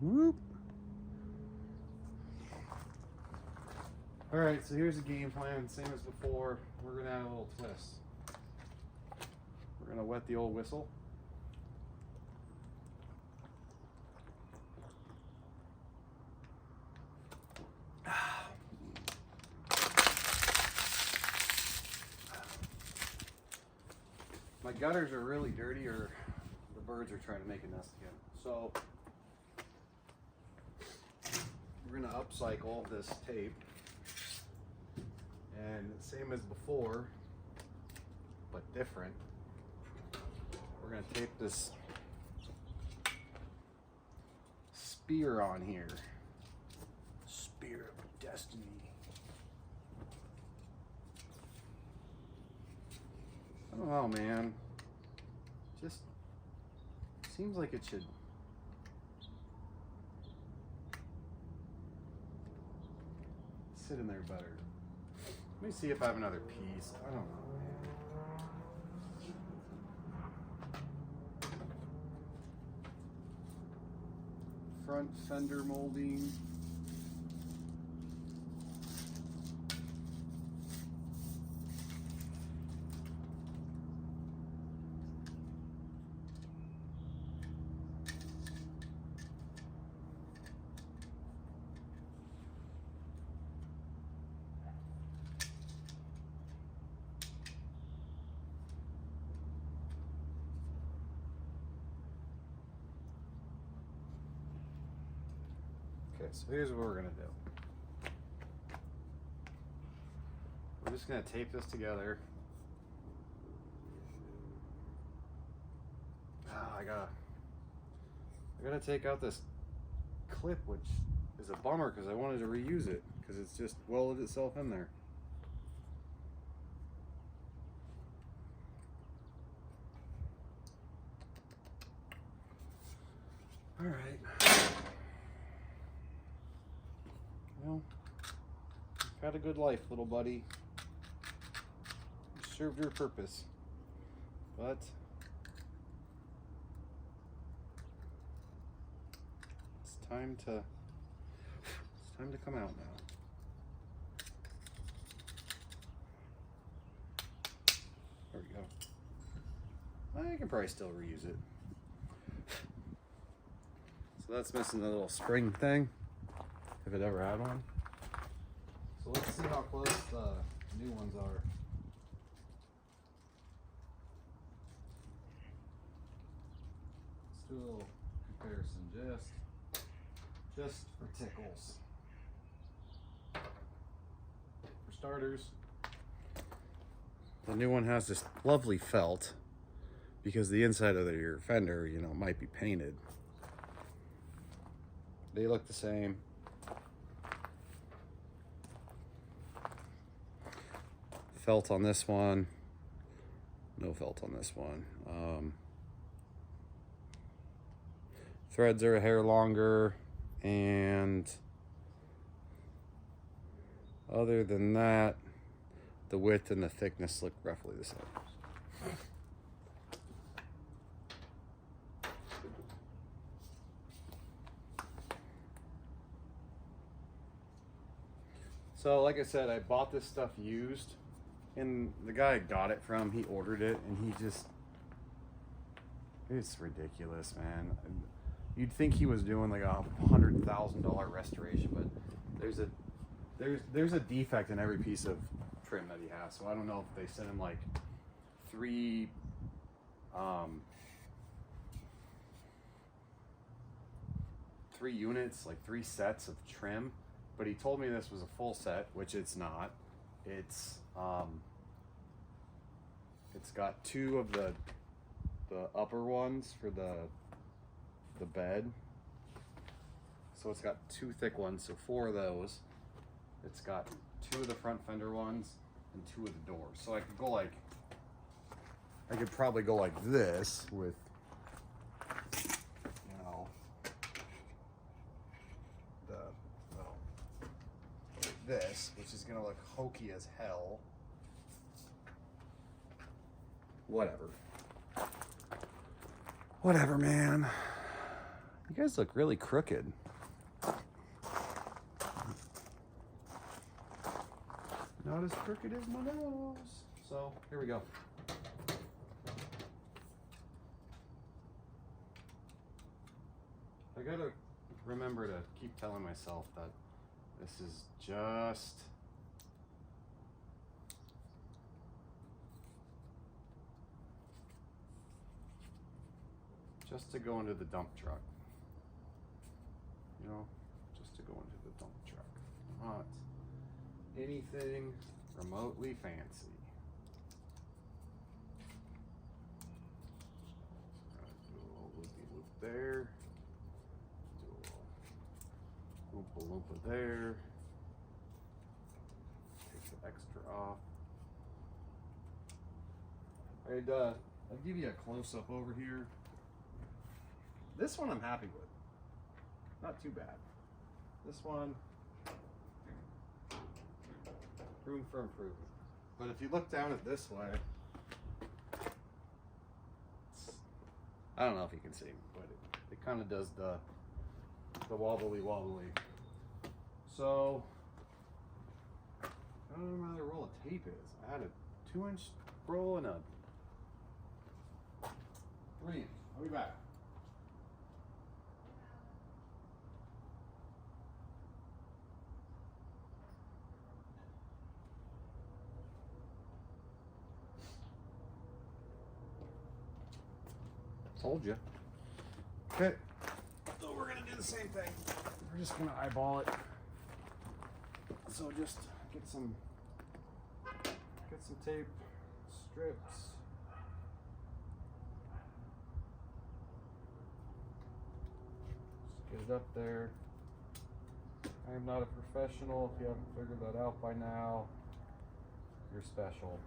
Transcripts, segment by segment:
Whoop. All right, so here's the game plan. Same as before. We're gonna add a little twist. We're gonna wet the old whistle. My gutters are really dirty, or the birds are trying to make a nest again. So we're gonna upcycle this tape, and same as before, but different. We're gonna tape this spear on here. Spear of destiny. I don't know, man. Just seems like it should. Sit in there better. Let me see if I have another piece. I don't know, man. Front fender molding. Okay, so here's what we're gonna do. We're just gonna tape this together. I gotta take out this clip, which is a bummer because I wanted to reuse it because it's just welded itself in there. All right. Well, you've had a good life, little buddy. You served your purpose, but it's time to come out now. There we go. I can probably still reuse it. So that's missing the little spring thing, if it ever had one. So let's see how close the new ones are. Let's do a little comparison, just for tickles. For starters, the new one has this lovely felt because the inside of your fender, you know, might be painted. They look the same. Felt on this one, no felt on this one. Threads are a hair longer, and other than that, the width and the thickness look roughly the same. So like I said, I bought this stuff used, and the guy I got it from, he ordered it, and it's ridiculous, man. You'd think he was doing like a $100,000 restoration, but there's a defect in every piece of trim that he has. So I don't know if they sent him like three units, like 3 sets of trim. But he told me this was a full set, which it's not. It's got 2 of the upper ones for the bed. So it's got 2 thick ones, so 4 of those. It's got 2 of the front fender ones and 2 of the doors. So I could probably go like this with, you know, this, which is gonna look hokey as hell. Whatever, man. You guys look really crooked. Not as crooked as my nose. So, here we go. I gotta remember to keep telling myself that this is just to go into the dump truck. You know, just to go into the dump truck. Not anything remotely fancy. Do a little loopy-loop there. Do a little loompa-loompa there. Take the extra off. I'll give you a close-up over here. This one I'm happy with. Not too bad. This one, room for improvement. But if you look down it this way, I don't know if you can see, but it kind of does the wobbly. So, I don't know how the roll of tape is. I had a 2-inch roll and a 3-inch. I'll be back. Told you. Okay. So we're gonna do the same thing. We're just gonna eyeball it. So just get some tape, strips. Just get it up there. I am not a professional. If you haven't figured that out by now, you're special.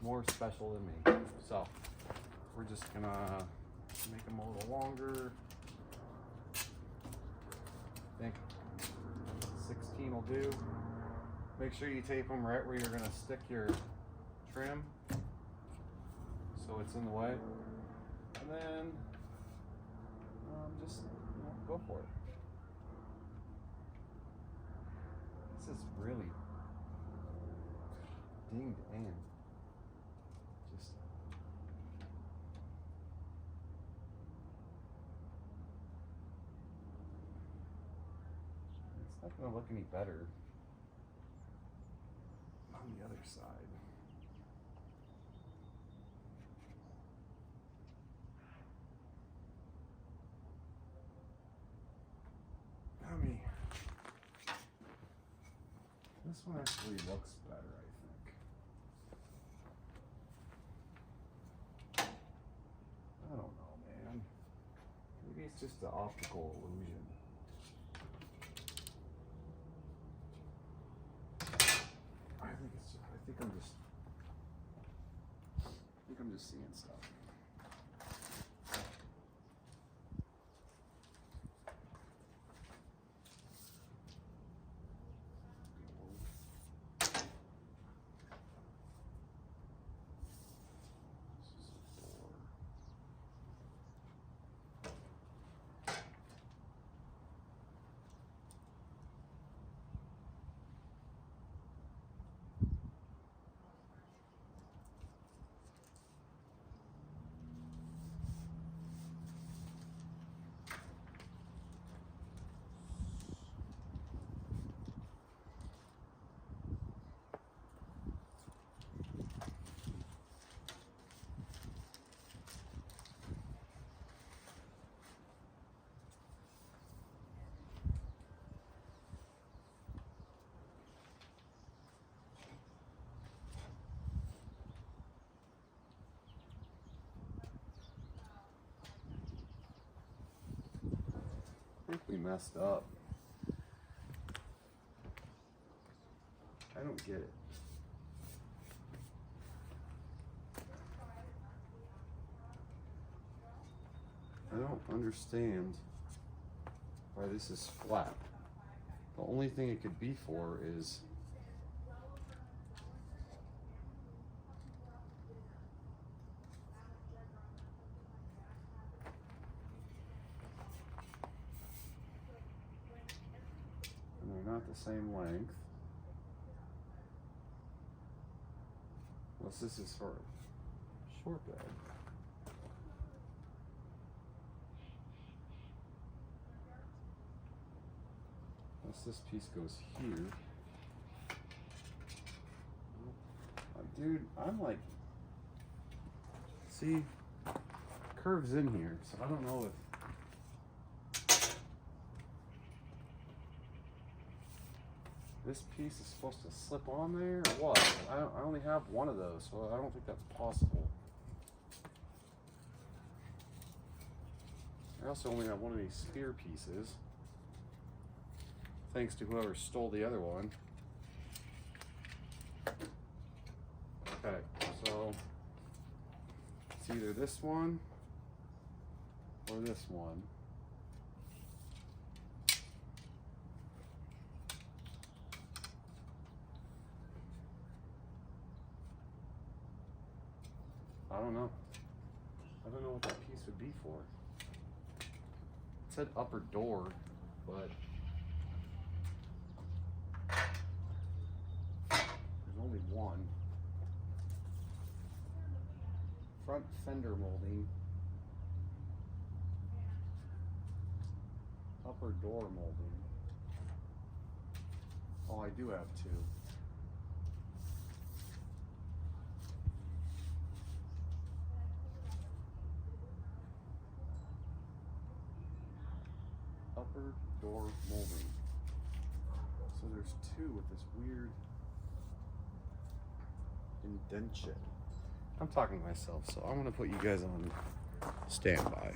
More special than me. So we're just gonna make them a little longer. I think 16 will do. Make sure you tape them right where you're gonna stick your trim, so it's in the way. And then just go for it. This is really dinged in. Just it's not gonna look any better on the other side. This one actually looks better, I think. I don't know, man. Maybe it's just an optical illusion. I think I'm just seeing stuff. I think we messed up. I don't get it. I don't understand why this is flat. The only thing it could be for is the same length. Unless this is for a short bed. Unless this piece goes here. Dude, I'm like, see, curves in here, so I don't know if this piece is supposed to slip on there or what. I only have one of those, so I don't think that's possible. I also only have one of these spear pieces, thanks to whoever stole the other one. Okay, so it's either this one or this one. I don't know. I don't know what that piece would be for. It said upper door, but there's only one. Front fender molding, upper door molding. Oh, I do have two. Upper door molding. So there's two with this weird indentation. I'm talking to myself, so I'm gonna put you guys on standby.